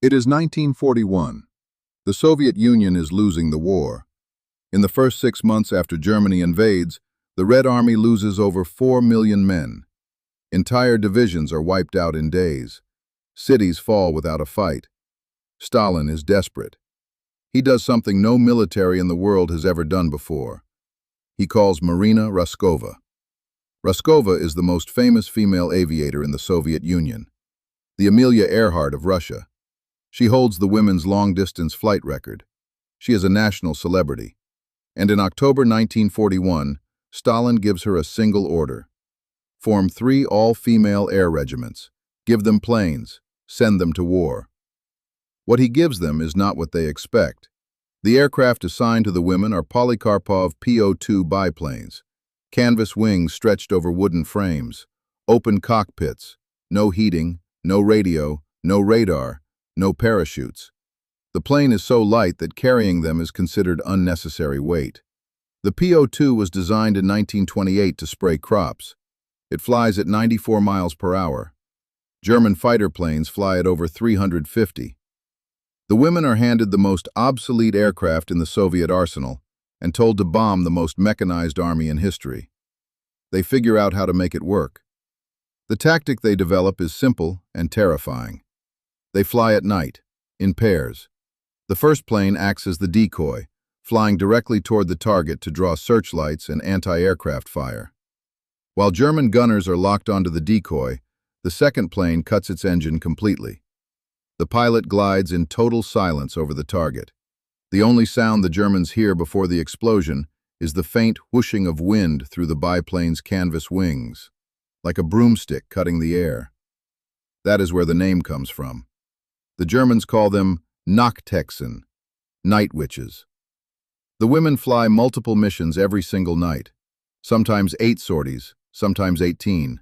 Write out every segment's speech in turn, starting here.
It is 1941. The Soviet Union is losing the war. In the first 6 months after Germany invades, the Red Army loses over 4 million men. Entire divisions are wiped out in days. Cities fall without a fight. Stalin is desperate. He does something no military in the world has ever done before. He calls Marina Raskova. Raskova is the most famous female aviator in the Soviet Union, the Amelia Earhart of Russia. She holds the women's long-distance flight record. She is a national celebrity. And in October 1941, Stalin gives her a single order. Form 3 all-female air regiments. Give them planes. Send them to war. What he gives them is not what they expect. The aircraft assigned to the women are Polikarpov Po-2 biplanes. Canvas wings stretched over wooden frames. Open cockpits. No heating, no radio, no radar, no parachutes. The plane is so light that carrying them is considered unnecessary weight. The Po-2 was designed in 1928 to spray crops. It flies at 94 miles per hour. German fighter planes fly at over 350. The women are handed the most obsolete aircraft in the Soviet arsenal and told to bomb the most mechanized army in history. They figure out how to make it work. The tactic they develop is simple and terrifying. They fly at night, in pairs. The first plane acts as the decoy, flying directly toward the target to draw searchlights and anti-aircraft fire. While German gunners are locked onto the decoy, the second plane cuts its engine completely. The pilot glides in total silence over the target. The only sound the Germans hear before the explosion is the faint whooshing of wind through the biplane's canvas wings, like a broomstick cutting the air. That is where the name comes from. The Germans call them Nachthexen, night witches. The women fly multiple missions every single night, sometimes 8 sorties, sometimes 18.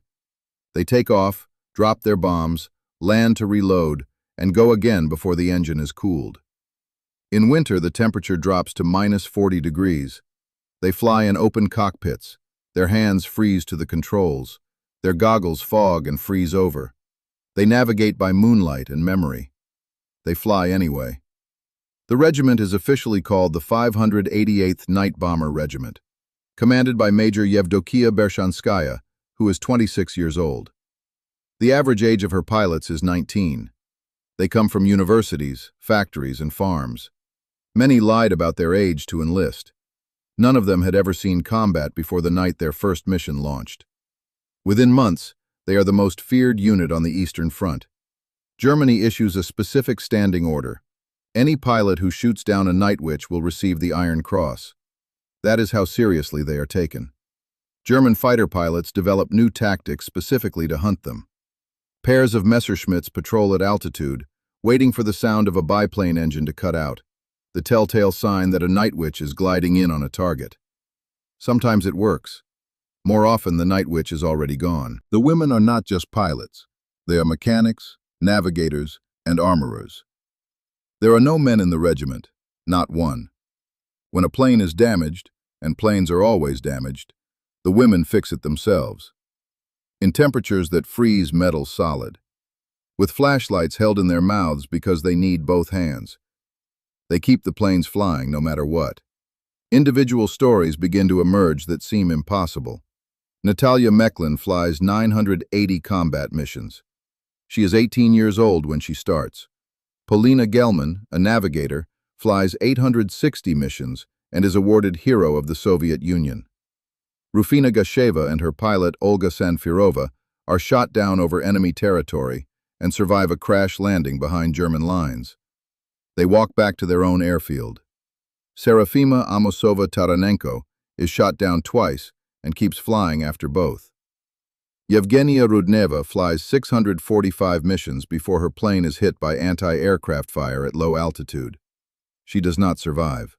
They take off, drop their bombs, land to reload, and go again before the engine is cooled. In winter, the temperature drops to -40 degrees. They fly in open cockpits. Their hands freeze to the controls. Their goggles fog and freeze over. They navigate by moonlight and memory. They fly anyway. The regiment is officially called the 588th Night Bomber Regiment, commanded by Major Yevdokia Bershanskaya, who is 26 years old. The average age of her pilots is 19. They come from universities, factories, and farms. Many lied about their age to enlist. None of them had ever seen combat before the night their first mission launched. Within months, they are the most feared unit on the Eastern Front. Germany issues a specific standing order. Any pilot who shoots down a night witch will receive the Iron Cross. That is how seriously they are taken. German fighter pilots develop new tactics specifically to hunt them. Pairs of Messerschmitts patrol at altitude, waiting for the sound of a biplane engine to cut out, the telltale sign that a night witch is gliding in on a target. Sometimes it works. More often, the night witch is already gone. The women are not just pilots. They are mechanics, navigators, and armorers. There are no men in the regiment, not one. When a plane is damaged, and planes are always damaged, the women fix it themselves. In temperatures that freeze metal solid. With flashlights held in their mouths because they need both hands. They keep the planes flying no matter what. Individual stories begin to emerge that seem impossible. Natalia Mechlin flies 980 combat missions. She is 18 years old when she starts. Polina Gelman, a navigator, flies 860 missions and is awarded Hero of the Soviet Union. Rufina Gasheva and her pilot Olga Sanfirova are shot down over enemy territory and survive a crash landing behind German lines. They walk back to their own airfield. Serafima Amosova-Taranenko is shot down twice and keeps flying after both. Yevgenia Rudneva flies 645 missions before her plane is hit by anti-aircraft fire at low altitude. She does not survive.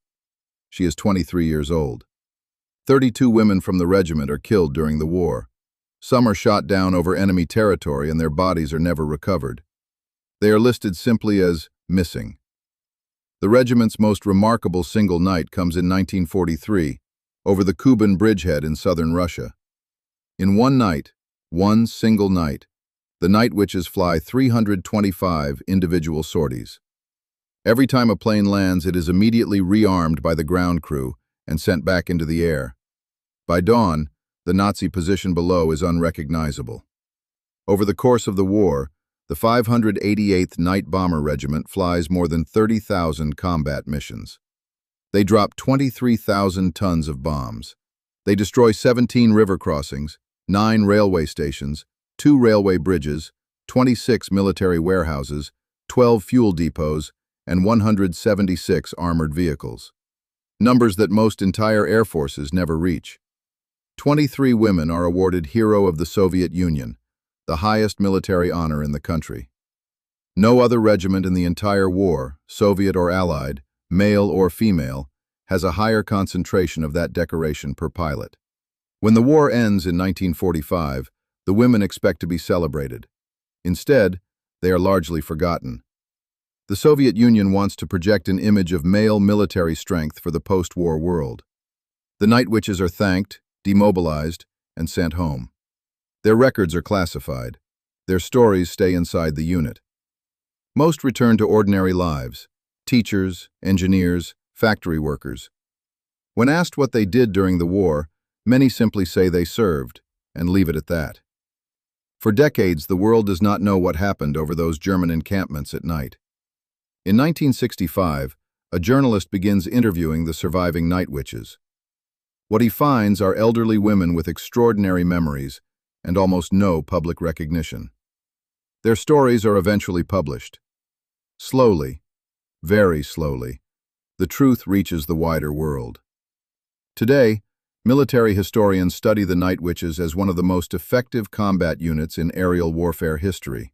She is 23 years old. 32 women from the regiment are killed during the war. Some are shot down over enemy territory and their bodies are never recovered. They are listed simply as missing. The regiment's most remarkable single night comes in 1943, over the Kuban bridgehead in southern Russia. In one night, one single night, The Night Witches fly 325 individual sorties. Every time a plane lands, it is immediately rearmed by the ground crew and sent back into the air. By dawn, the Nazi position below is unrecognizable. Over the course of the war, the 588th Night Bomber Regiment flies more than 30,000 combat missions. They drop 23,000 tons of bombs. They destroy 17 river crossings, 9 railway stations, 2 railway bridges, 26 military warehouses, 12 fuel depots, and 176 armored vehicles. Numbers that most entire air forces never reach. 23 women are awarded Hero of the Soviet Union, the highest military honor in the country. No other regiment in the entire war, Soviet or Allied, male or female, has a higher concentration of that decoration per pilot. When the war ends in 1945, the women expect to be celebrated. Instead, they are largely forgotten. The Soviet Union wants to project an image of male military strength for the post-war world. The Night Witches are thanked, demobilized, and sent home. Their records are classified. Their stories stay inside the unit. Most return to ordinary lives: teachers, engineers, factory workers. When asked what they did during the war, many simply say they served, and leave it at that. For decades, the world does not know what happened over those German encampments at night. In 1965, a journalist begins interviewing the surviving Night Witches. What he finds are elderly women with extraordinary memories and almost no public recognition. Their stories are eventually published. Slowly, very slowly, the truth reaches the wider world. Today, military historians study the Night Witches as one of the most effective combat units in aerial warfare history.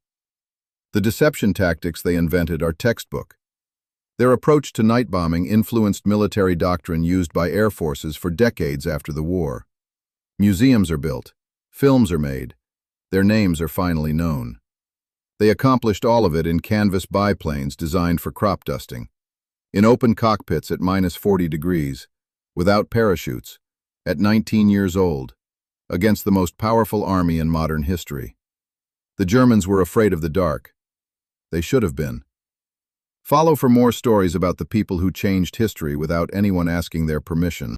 The deception tactics they invented are textbook. Their approach to night bombing influenced military doctrine used by air forces for decades after the war. Museums are built. Films are made. Their names are finally known. They accomplished all of it in canvas biplanes designed for crop dusting, in open cockpits at -40 degrees, without parachutes, at 19 years old, against the most powerful army in modern history. The Germans were afraid of the dark. They should have been. Follow for more stories about the people who changed history without anyone asking their permission.